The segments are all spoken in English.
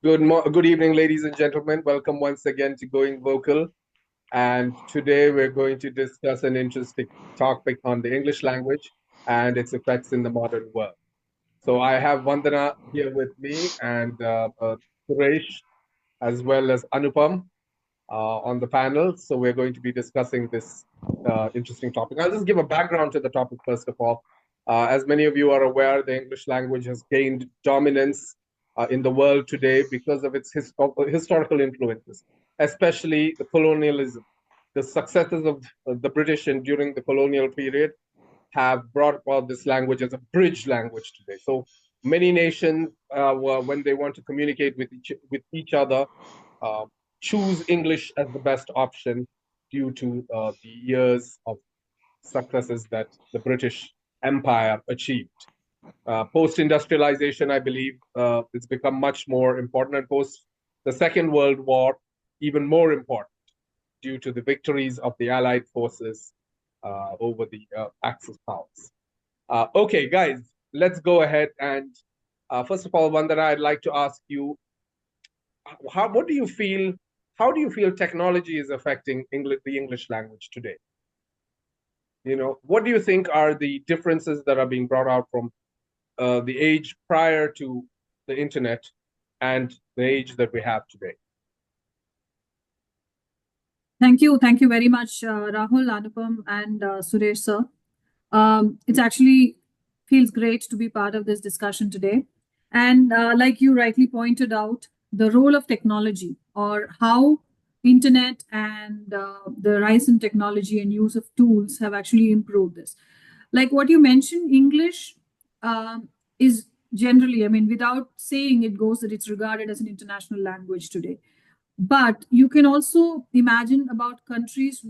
Good evening, ladies and gentlemen. Welcome once again to Going Vocal. And today we're going to discuss an interesting topic on the English language and its effects in the modern world. So I have Vandana here with me and Suresh as well as Anupam on the panel. So we're going to be discussing this interesting topic. I'll just give a background to the topic first of all. As many of you are aware, the English language has gained dominance in the world today because of its historical influences, especially the colonialism. The successes of the British during the colonial period have brought about this language as a bridge language today. So many nations, when they want to communicate with each other, uh, choose English as the best option due to the years of successes that the British Empire achieved. Post-industrialization, I believe, it's become much more important, and post the Second World War, even more important due to the victories of the Allied forces over the Axis powers. Okay, guys, let's go ahead and first of all, Vandana, I'd like to ask you, what do you feel? How do you feel technology is affecting the English language today? What do you think are the differences that are being brought out from the age prior to the internet and the age that we have today? Thank you. Thank you very much, Rahul, Anupam, and Suresh, sir. It's actually feels great to be part of this discussion today. And like you rightly pointed out, the role of technology or how internet and the rise in technology and use of tools have actually improved this. Like what you mentioned, English is generally, I mean, without saying it goes that it's regarded as an international language today. But you can also imagine about countries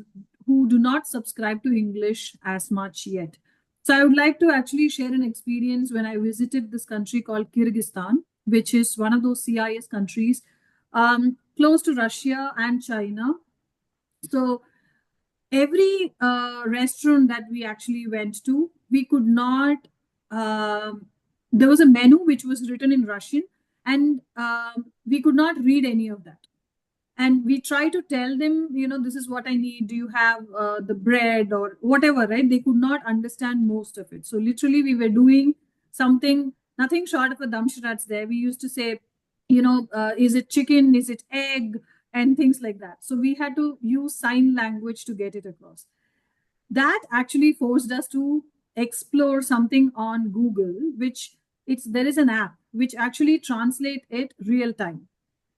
who do not subscribe to English as much yet. So I would like to actually share an experience when I visited this country called Kyrgyzstan, which is one of those CIS countries close to Russia and China. So every restaurant that we actually went to, we could not. There was a menu which was written in Russian, and we could not read any of that. And we try to tell them, this is what I need. Do you have the bread or whatever, right? They could not understand most of it. So literally, we were doing something, nothing short of a damshrats there. We used to say, is it chicken? Is it egg? And things like that. So we had to use sign language to get it across. That actually forced us to explore something on Google, which there is an app which actually translate it real time.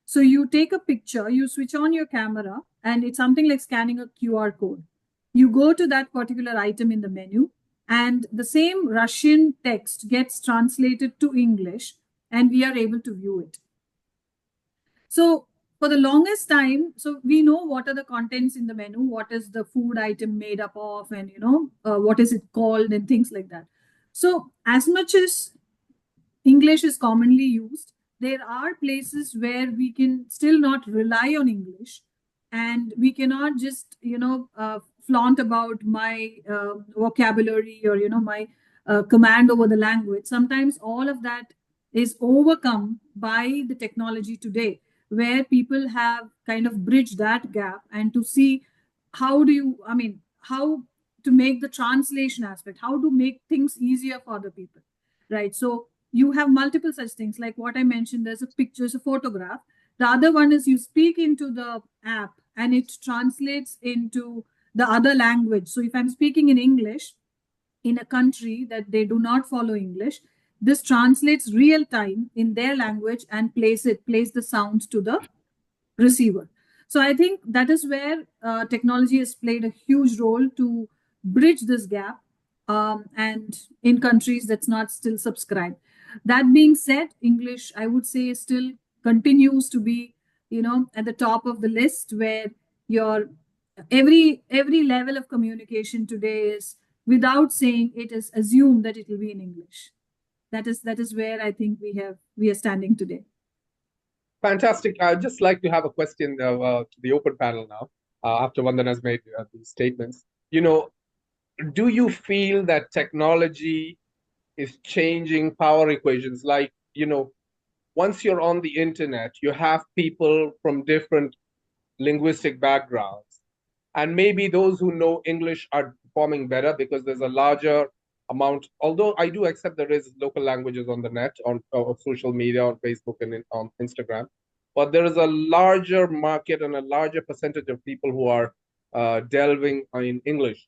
So you take a picture, you switch on your camera, and it's something like scanning a QR code. You go to that particular item in the menu, and the same Russian text gets translated to English, and we are able to view it. So for the longest time, so we know what are the contents in the menu, what is the food item made up of, and what is it called, and things like that. So as much as English is commonly used, there are places where we can still not rely on English, and we cannot just flaunt about my vocabulary or my command over the language. Sometimes all of that is overcome by the technology today, where people have kind of bridged that gap and to see how to make the translation aspect, how to make things easier for the people, right? So you have multiple such things like what I mentioned. There's a picture, there's a photograph. The other one is you speak into the app and it translates into the other language. So if I'm speaking in English in a country that they do not follow English, this translates real time in their language and plays the sounds to the receiver. So I think that is where technology has played a huge role to bridge this gap, and in countries that's not still subscribed. That being said, English, I would say, still continues to be, at the top of the list, where your every level of communication today is, without saying it, is assumed that it will be in English. That is where I think we are standing today. Fantastic. I'd just like to have a question to the open panel now, after Vandana has made these statements. Do you feel that technology is changing power equations? Like, once you're on the internet, you have people from different linguistic backgrounds. And maybe those who know English are performing better because there's a larger amount. Although I do accept there is local languages on the net, on social media, on Facebook and on Instagram, but there is a larger market and a larger percentage of people who are delving in English.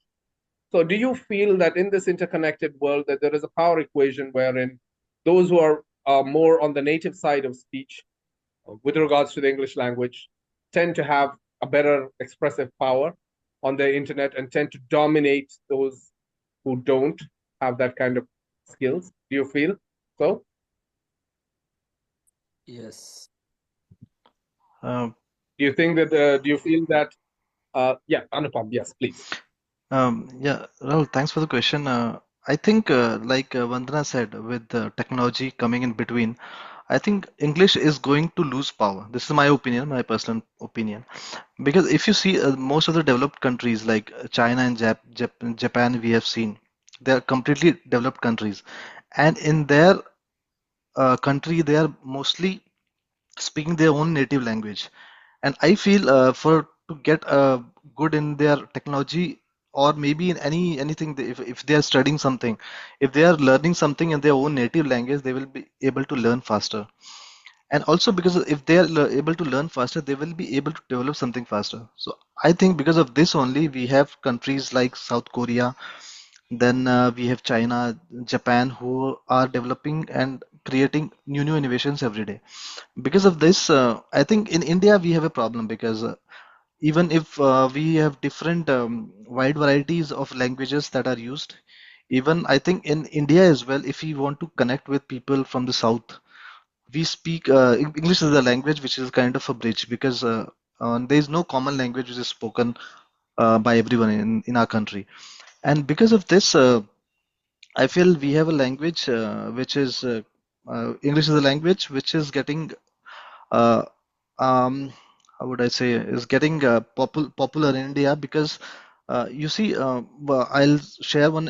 So do you feel that in this interconnected world that there is a power equation wherein those who are more on the native side of speech with regards to the English language tend to have a better expressive power on the internet and tend to dominate those who don't have that kind of skills? Do you feel so? Yes. Um, Do you think that, do you feel that, yeah, Anupam, yes, please. yeah, Rahul, thanks for the question. I think, like Vandana said, with technology coming in between, I think English is going to lose power. This is my opinion, my personal opinion. Because if you see most of the developed countries like China and Japan, we have seen they are completely developed countries, and in their country, they are mostly speaking their own native language. And I feel for to get good in their technology or maybe in anything if they are studying something, if they are learning something in their own native language, they will be able to learn faster. And also because if they are able to learn faster, they will be able to develop something faster. So I think because of this only we have countries like South Korea, then we have China, Japan, who are developing and creating new innovations every day. Because of this, I think in India we have a problem because even if we have different wide varieties of languages that are used, even I think in India as well, if we want to connect with people from the south, we speak English is the language which is kind of a bridge because there is no common language which is spoken by everyone in our country. And because of this, I feel we have a language which is English is a language which is getting uh, um, how would I say, is getting popular in India because you see, well, I'll share one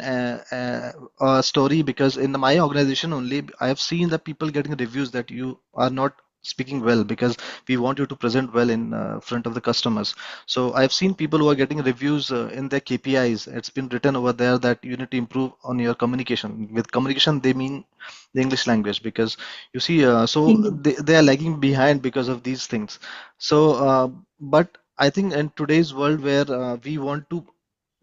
story because in my organization only, I have seen that people getting reviews that you are not speaking well because we want you to present well in front of the customers. So I've seen people who are getting reviews in their KPIs. It's been written over there that you need to improve on your communication. With communication, they mean the English language because you see, so English. they are lagging behind because of these things. So, but I think in today's world where we want to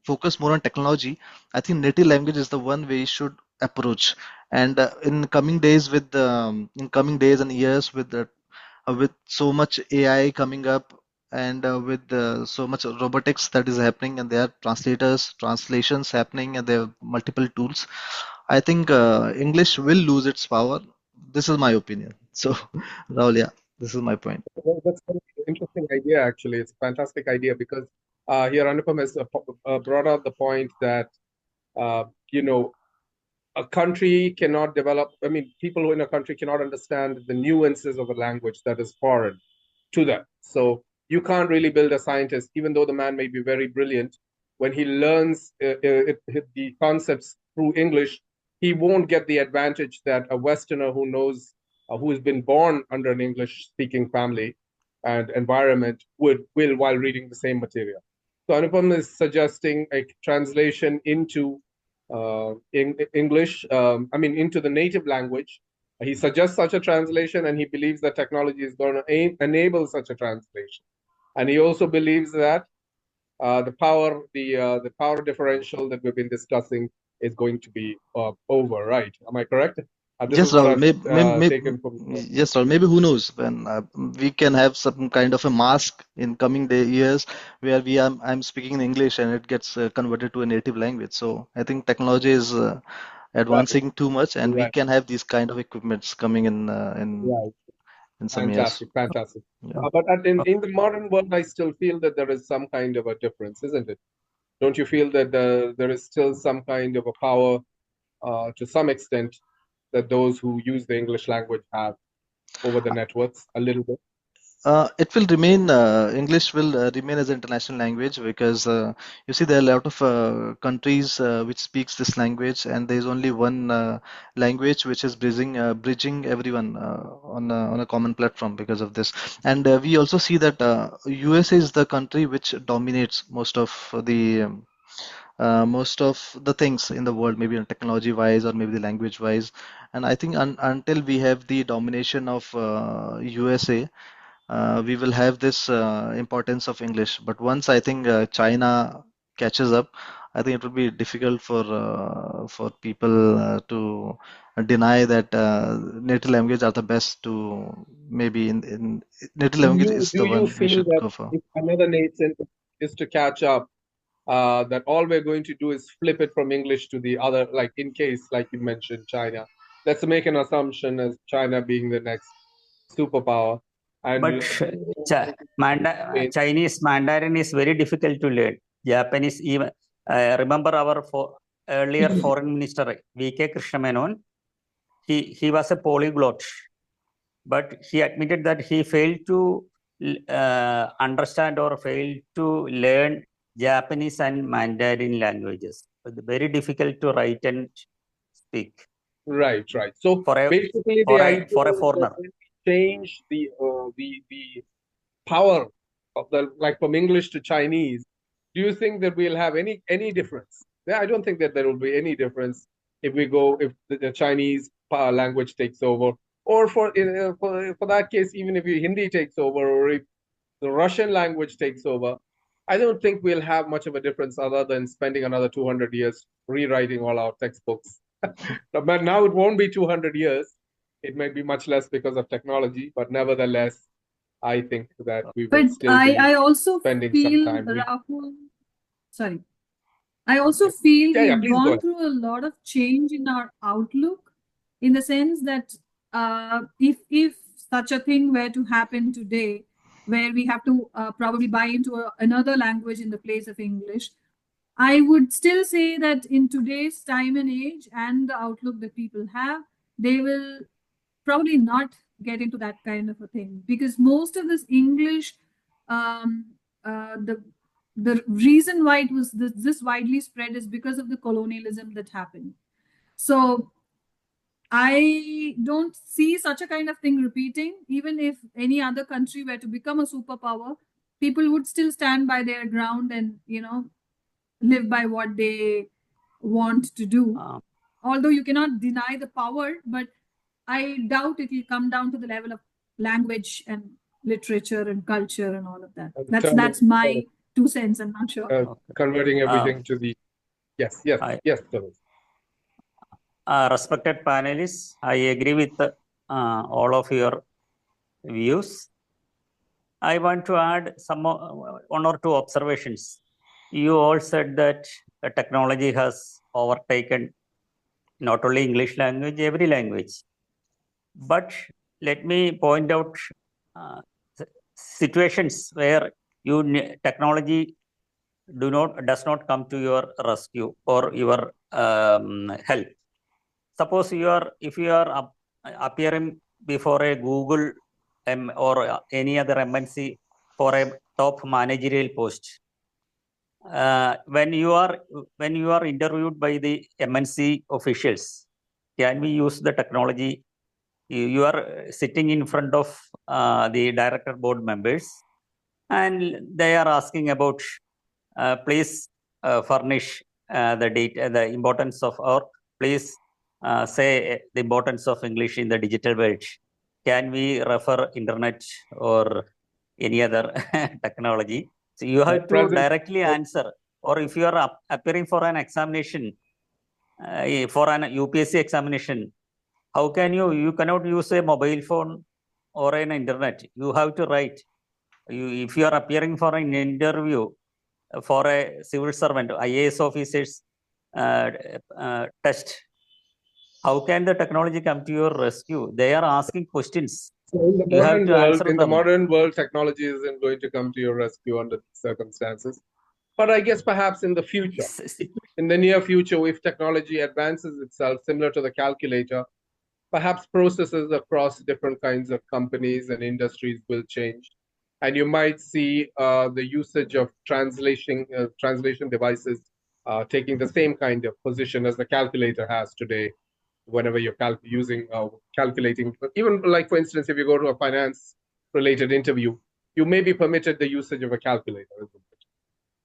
focus more on technology, I think native language is the one we should approach. And in coming days and years with so much AI coming up and with so much robotics that is happening and there are translators, translations happening and there are multiple tools, I think English will lose its power. This is my opinion. So, Rahul, yeah, this is my point. Well, that's an interesting idea, actually. It's a fantastic idea because here Anupam has brought out the point that, uh, you know, a country cannot develop, I mean, people in a country cannot understand the nuances of a language that is foreign to them. So you can't really build a scientist, even though the man may be very brilliant. When he learns the concepts through English, he won't get the advantage that a Westerner who knows, who has been born under an English-speaking family and environment will while reading the same material. So Anupam is suggesting a translation into English, I mean, into the native language. He suggests such a translation and he believes that technology is going to enable such a translation. And he also believes that the power differential that we've been discussing is going to be over, right? Am I correct? This is Yes, what Rahul. I've taken from. Yes, Rahul. Maybe who knows when we can have some kind of a mask in coming years where I'm speaking in English and it gets converted to a native language. So I think technology is Right, advancing too much, and we right, can have these kind of equipments coming right. in some years. Fantastic, fantastic. Yeah. But in the modern world, I still feel that there is some kind of a difference, isn't it? Don't you feel that there is still some kind of a power to some extent that those who use the English language have over the networks a little bit? It will remain, English will remain as an international language because you see there are a lot of countries which speaks this language, and there is only one language which is bridging everyone on a common platform because of this. And we also see that USA is the country which dominates most of the things in the world, maybe technology wise or maybe the language wise. And I think until we have the domination of USA, we will have this importance of English. But once I think China catches up, I think it will be difficult for people to deny that native language are the best to maybe in native language is Do the you one we feel should that go for. if another nation is to catch up, that all we're going to do is flip it from English to the other, like in case, like you mentioned, China. Let's make an assumption as China being the next superpower, and But Spain. Chinese Mandarin is very difficult to learn. Japanese, even remember our earlier foreign minister V.K. Krishnamenon. He was a polyglot, but he admitted that he failed to understand or failed to learn Japanese and Mandarin languages. It's very difficult to write and speak Right, right. So for basically, the idea a is that foreigner. when we change the power of the, like from English to Chinese, do you think that we'll have any difference? Yeah, I don't think that there will be any difference if we go if the Chinese language takes over, or for that case, even if Hindi takes over, or if the Russian language takes over. I don't think we'll have much of a difference other than spending another 200 years rewriting all our textbooks. But now it won't be 200 years. It may be much less because of technology, but nevertheless, I think that we will But still be I also spending some feel, time. Rahul, sorry. I also feel Yeah, we've please go gone ahead. through a lot of change in our outlook, in the sense that if such a thing were to happen today, where we have to probably buy into another language in the place of English, I would still say that in today's time and age and the outlook that people have, they will probably not get into that kind of a thing, because most of this English, um, the reason why it was this widely spread is because of the colonialism that happened. So I don't see such a kind of thing repeating. Even if any other country were to become a superpower, people would still stand by their ground and live by what they want to do. Although you cannot deny the power, but I doubt it will come down to the level of language and literature and culture and all of that. That's my 2 cents. I'm not sure. Converting everything to the yes. Thomas. Respected panelists, I agree with all of your views. I want to add one or two observations. You all said that the technology has overtaken not only English language, every language. But let me point out situations where technology does not come to your rescue or your help. Suppose if you are appearing before a Google or any other MNC for a top managerial post, when you are interviewed by the MNC officials, can we use the technology? You are sitting in front of the director board members, and they are asking about, please furnish the data, the importance of, or please say the importance of English in the digital world. Can we refer internet or any other technology? So you have to directly answer. Or if you are appearing for an examination, for an UPSC examination, how can you cannot use a mobile phone or an internet. You have to write. If you are appearing for an interview for a civil servant, IAS officers test, how can the technology come to your rescue? They are asking questions. So in the You have modern to world, answer in the them. modern world, technology isn't going to come to your rescue under these circumstances. But I guess perhaps in the future, in the near future, if technology advances itself, similar to the calculator, perhaps processes across different kinds of companies and industries will change. And you might see the usage of translation devices taking the same kind of position as the calculator has today whenever you're calculating. Even like, for instance, if you go to a finance related interview, you may be permitted the usage of a calculator.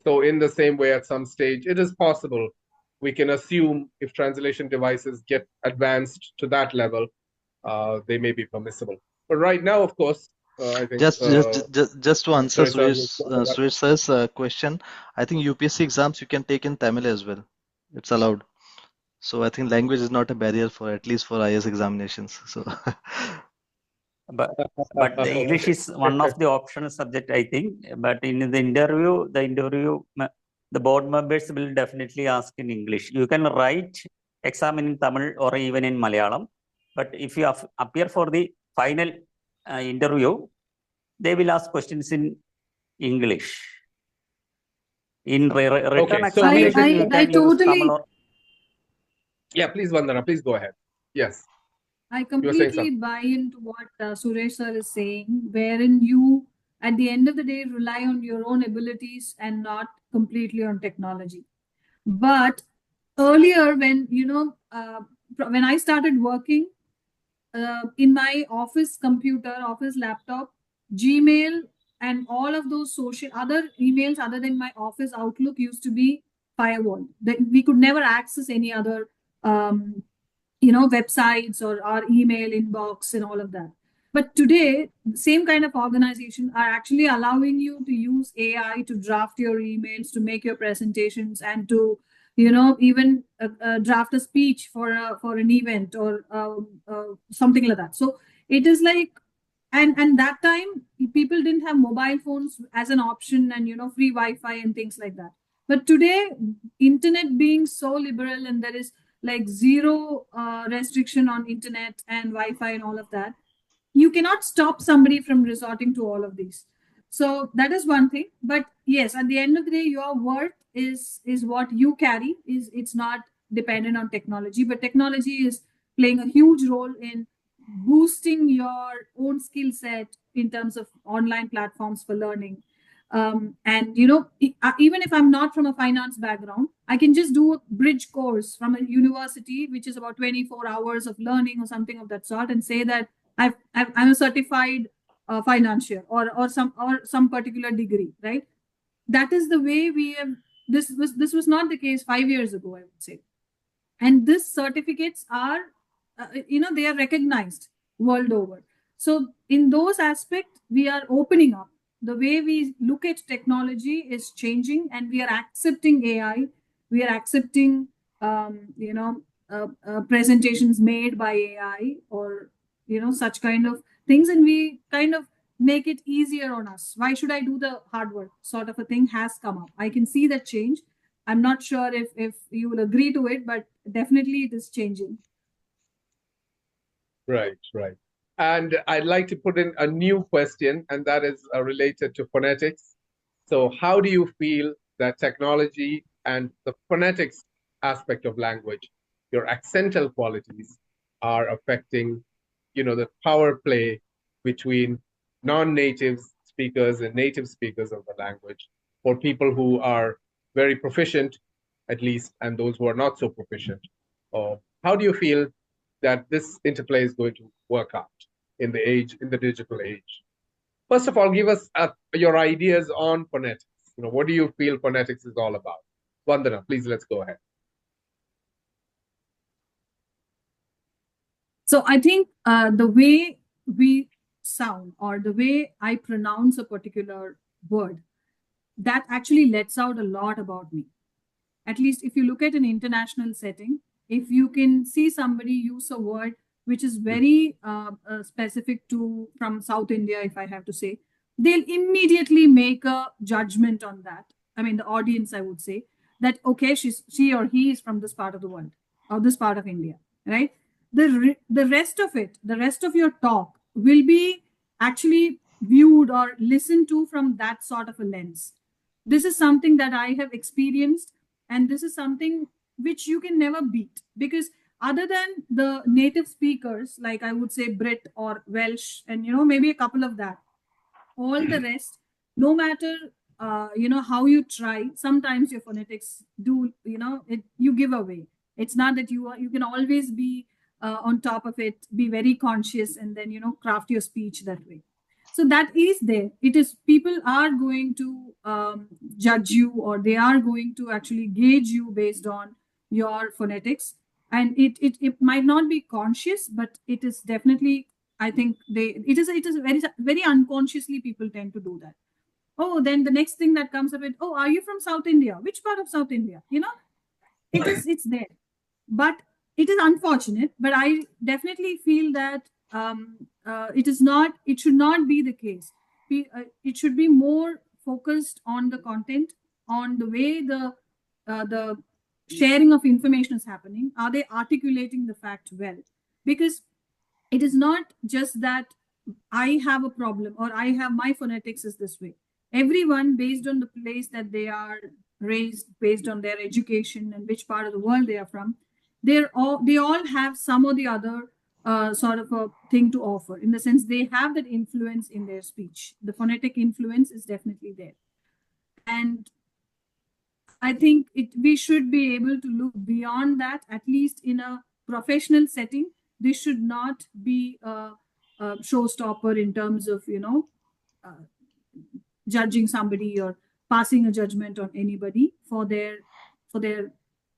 So in the same way, at some stage, it is possible we can assume if translation devices get advanced to that level, they may be permissible. But right now, of course, I think Just to answer Suresh, Suresh sir's question, I think UPSC exams you can take in Tamil as well. It's allowed. So I think language is not a barrier for at least for IS examinations. So But the English is one of the optional subject, I think. But in the interview, the board members will definitely ask in English. You can write exam in Tamil or even in Malayalam. But if you appear for the final interview, they will ask questions in English. In written examination, you can use Tamil or... Yeah, please, Vandana, please go ahead. Yes. I completely buy into what Suresh sir is saying, wherein you, at the end of the day, rely on your own abilities and not completely on technology. But earlier, when when I started working in my office computer, office laptop, Gmail, and all of those social other emails other than my office Outlook used to be firewall. We could never access any other websites or our email inbox and all of that. But today, same kind of organization are actually allowing you to use AI to draft your emails, to make your presentations, and to even draft a speech for an event or something like that. So it is like, and that time people didn't have mobile phones as an option, and free Wi-Fi and things like that. But today, internet being so liberal, and there is like zero restriction on internet and Wi-Fi and all of that, you cannot stop somebody from resorting to all of these. So that is one thing. But yes, at the end of the day, your worth is what you carry. It's not dependent on technology, but technology is playing a huge role in boosting your own skill set in terms of online platforms for learning. And even if I'm not from a finance background, I can just do a bridge course from a university, which is about 24 hours of learning or something of that sort, and say that I'm a certified financier or some particular degree, right? That is the way we have. This was not the case 5 years ago, I would say. And these certificates are they are recognized world over. So in those aspects, we are opening up. The way we look at technology is changing, and we are accepting AI. We are accepting presentations made by AI, or such kind of things, and we kind of make it easier on us. Why should I do the hard work? Sort of a thing has come up. I can see that change. I'm not sure if you will agree to it, but definitely it is changing. Right. And I'd like to put in a new question, and that is related to phonetics. So how do you feel that technology and the phonetics aspect of language, your accental qualities, are affecting, the power play between non-native speakers and native speakers of the language, for people who are very proficient, at least, and those who are not so proficient? How do you feel that this interplay is going to work out in the digital age? First of all, give us your ideas on phonetics. What do you feel phonetics is all about? Vandana, please, let's go ahead. So I think the way we sound, or the way I pronounce a particular word, that actually lets out a lot about me. At least if you look at an international setting, if you can see somebody use a word which is very specific to from South India, if I have to say, they'll immediately make a judgment on that. I mean, the audience, I would say, that, okay, she or he is from this part of the world or this part of India, right? The rest of it, the rest of your talk will be actually viewed or listened to from that sort of a lens. This is something that I have experienced, and this is something which you can never beat, because other than the native speakers, like I would say Brit or Welsh, and maybe a couple of that, all the rest, no matter how you try, sometimes your phonetics do, you give away. It's not that you can always be on top of it, be very conscious, and then craft your speech that way. So that is there. It is, people are going to judge you, or they are going to actually gauge you based on your phonetics. And it might not be conscious, but it is definitely, I think it is very, very unconsciously people tend to do that. Oh, then the next thing that comes up is, oh, are you from South India? Which part of South India? It's there. But it is unfortunate, but I definitely feel that it should not be the case. It should be more focused on the content, on the way the sharing of information is happening. Are they articulating the fact well? Because it is not just that I have a problem, or I have, my phonetics is this way. Everyone, based on the place that they are raised, based on their education and which part of the world they are from, they all have some or the other sort of a thing to offer, in the sense they have that influence in their speech. The phonetic influence is definitely there. And I think we should be able to look beyond that, at least in a professional setting. This should not be a showstopper in terms of, judging somebody or passing a judgment on anybody for their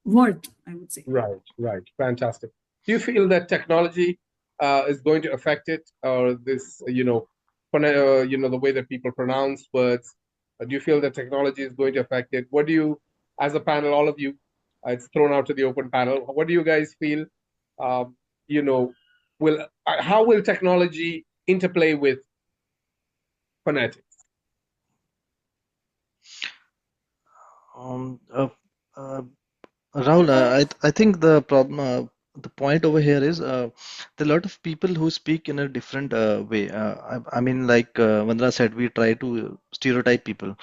worth, I would say. Right. Fantastic. Do you feel that technology is going to affect it, or this, the way that people pronounce words? Do you feel that technology is going to affect it? What do you, as a panel, all of you, it's thrown out to the open panel. What do you guys feel? Um, you know, how will technology interplay with phonetics? Um, uh, uh, Rahul, I think the problem, the point over here is there are a lot of people who speak in a different way. I mean, like Vandana said, we try to stereotype people,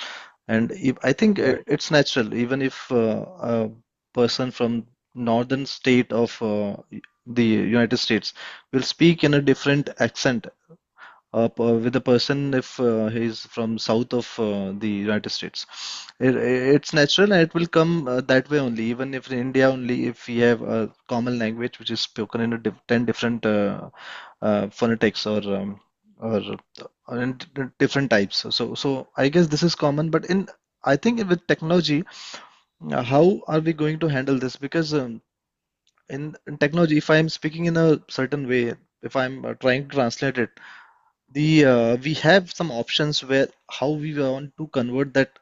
and if, I think Right. it's natural, even if a person from northern state of the United States will speak in a different accent with a person if he's from south of the United States. It's natural and it will come that way only. Even if in India only, if we have a common language which is spoken in 10 different phonetics or, or in different types. So I guess this is common, but I think with technology, how are we going to handle this? Because in technology, if I'm speaking in a certain way, if I'm trying to translate it, we have some options where how we want to convert that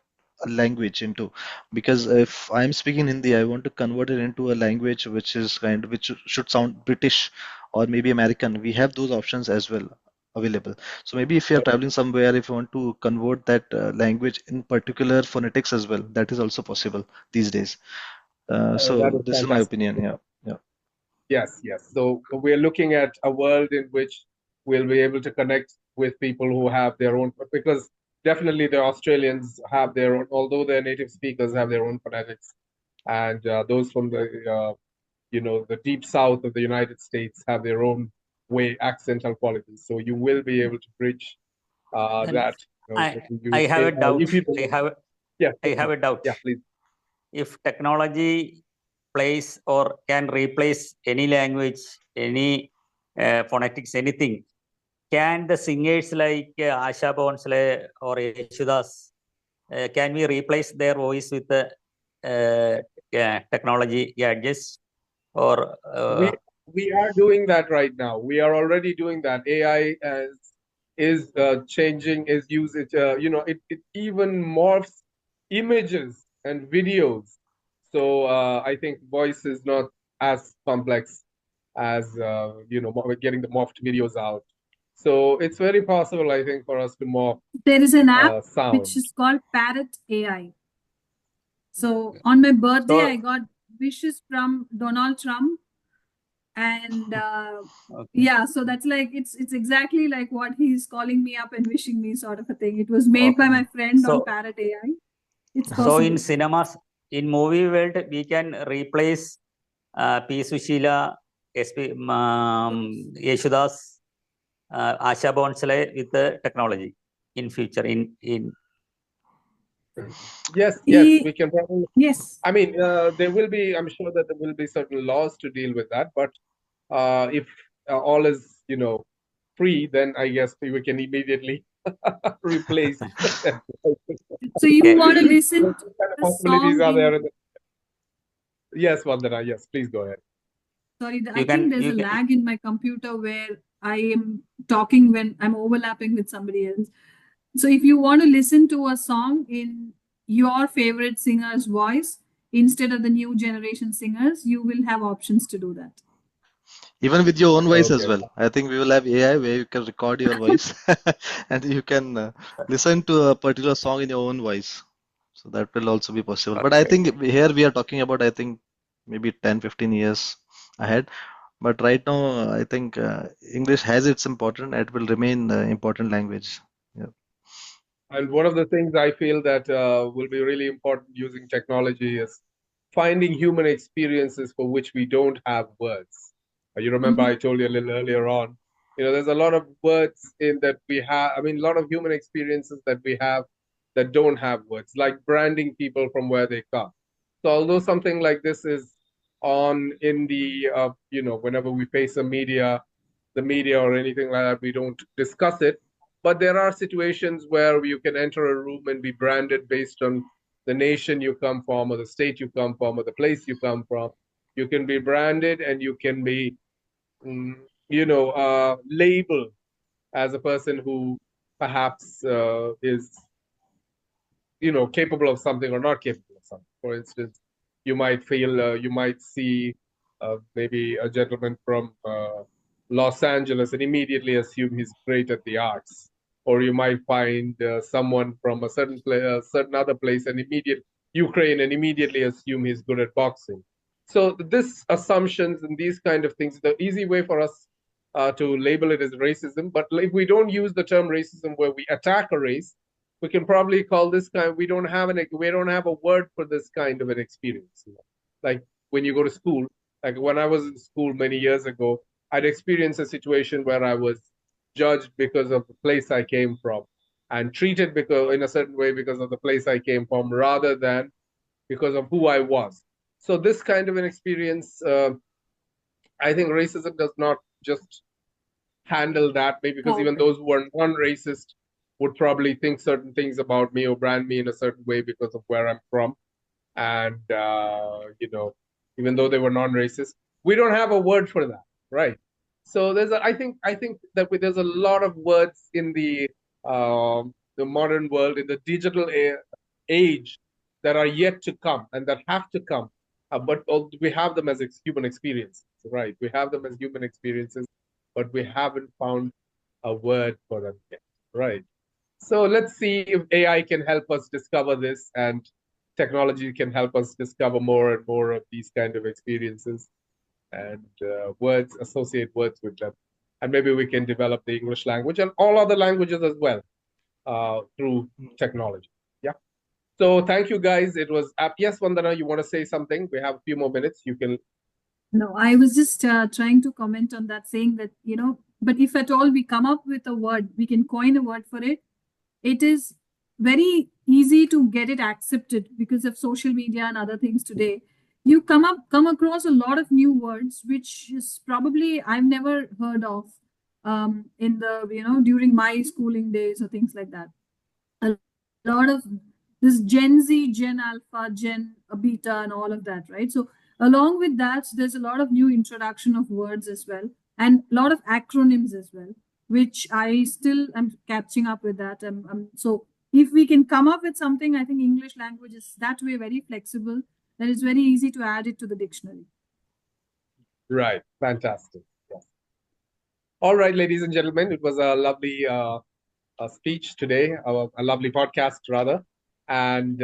language into, because if I'm speaking Hindi, I want to convert it into a language which should sound British or maybe American. We have those options as well available. So maybe if you're traveling somewhere, if you want to convert that language in particular phonetics as well, that is also possible these days. That So is this is my fantastic. opinion. Yeah, yeah. Yes. So we're looking at a world in which we'll be able to connect with people who have their own, because definitely the Australians have their own, although they're native speakers, have their own phonetics. And those from the deep south of the United States have their own way, accental qualities. So you will be able to bridge Then that. I have a doubt. If you, yeah, I have a doubt. yeah, please. If technology plays or can replace any language, any phonetics, anything, can the singers like Asha Bhonsle or Yeshudas, can we replace their voice with the technology gadgets? Or We are doing that right now. We are already doing that. AI is changing, is usage. It even morphs images and videos. So I think voice is not as complex as getting the morphed videos out. So it's very possible, I think, for us to morph There is an app which sound. is called Parrot AI. So on my birthday, So- I got wishes from Donald Trump, and okay. yeah, so that's like it's exactly like what he's calling me up and wishing me, sort of a thing. It was made by my friend on So, Parrot AI. It's so in possible. cinemas, in movie world, we can replace P. Sushila Yeshudas, Asha Bonsale with the technology in future. Yes, we can probably. Yes. I mean, there will be. I'm sure that there will be certain laws to deal with that. But if all is, free, then I guess we can immediately replace. So you want to listen What to kind of the possibilities song are there? in... Yes, Vandana. Yes, please go ahead. Sorry, I think there's a lag in my computer where I am talking when I'm overlapping with somebody else. So if you want to listen to a song in your favorite singer's voice instead of the new generation singers, you will have options to do that. Even with your own voice as Okay. well. I think we will have AI where you can record your voice and you can listen to a particular song in your own voice. So that will also be possible. But I think here we are talking about, I think, maybe 10, 15 years ahead. But right now, I think English has its importance. It will remain the important language. Yeah. And one of the things I feel that will be really important using technology is finding human experiences for which we don't have words. You remember I told you a little earlier on, there's a lot of words in that we have, I mean, a lot of human experiences that we have that don't have words, like branding people from where they come. So although something like this is on in the, whenever we face the media or anything like that, we don't discuss it. But there are situations where you can enter a room and be branded based on the nation you come from, or the state you come from, or the place you come from. You can be branded and you can be, labeled as a person who perhaps is capable of something or not capable of something. For instance, you might see maybe a gentleman from Los Angeles and immediately assume he's great at the arts, or you might find someone from a certain other place and Ukraine and immediately assume he's good at boxing. So this assumptions and these kind of things, the easy way for us to label it as racism. But if we don't use the term racism where we attack a race, we can probably call this kind. We don't have a word for this kind of an experience. Like when you go to school, like when I was in school many years ago, I'd experienced a situation where I was judged because of the place I came from and treated in a certain way because of the place I came from rather than because of who I was. So this kind of an experience, I think racism does not just handle that, maybe because even those who are non-racist would probably think certain things about me or brand me in a certain way because of where I'm from. And, even though they were non-racist, we don't have a word for that, right? So I think that there's a lot of words in the modern world, in the digital age that are yet to come and that have to come. But we have them as human experiences, right? We have them as human experiences, but we haven't found a word for them yet, right? So let's see if AI can help us discover this and technology can help us discover more and more of these kind of experiences and associate words with them. And maybe we can develop the English language and all other languages as well through technology. Yeah. So thank you guys. It was yes, Vandana, you want to say something? We have a few more minutes. You can. No, I was just trying to comment on that, saying that, but if at all we come up with a word, we can coin a word for it. It is very easy to get it accepted because of social media and other things today. You come across a lot of new words, which is probably I've never heard of in the, during my schooling days or things like that. A lot of this Gen Z, Gen Alpha, Gen Beta, and all of that, right? So along with that, there's a lot of new introduction of words as well, and a lot of acronyms as well, which I still am catching up with that. So if we can come up with something, I think English language is that way very flexible that it's very easy to add it to the dictionary. Right. Fantastic. Yes. All right, ladies and gentlemen, it was a lovely speech today, a lovely podcast rather, and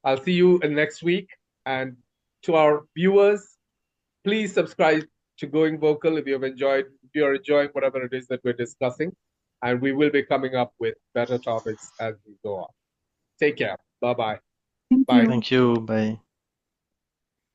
I'll see you next week. And to our viewers, please subscribe to Going Vocal if you're enjoying whatever it is that we're discussing, and we will be coming up with better topics as we go on. Take care. Bye-bye. Thank you. Thank you. Bye.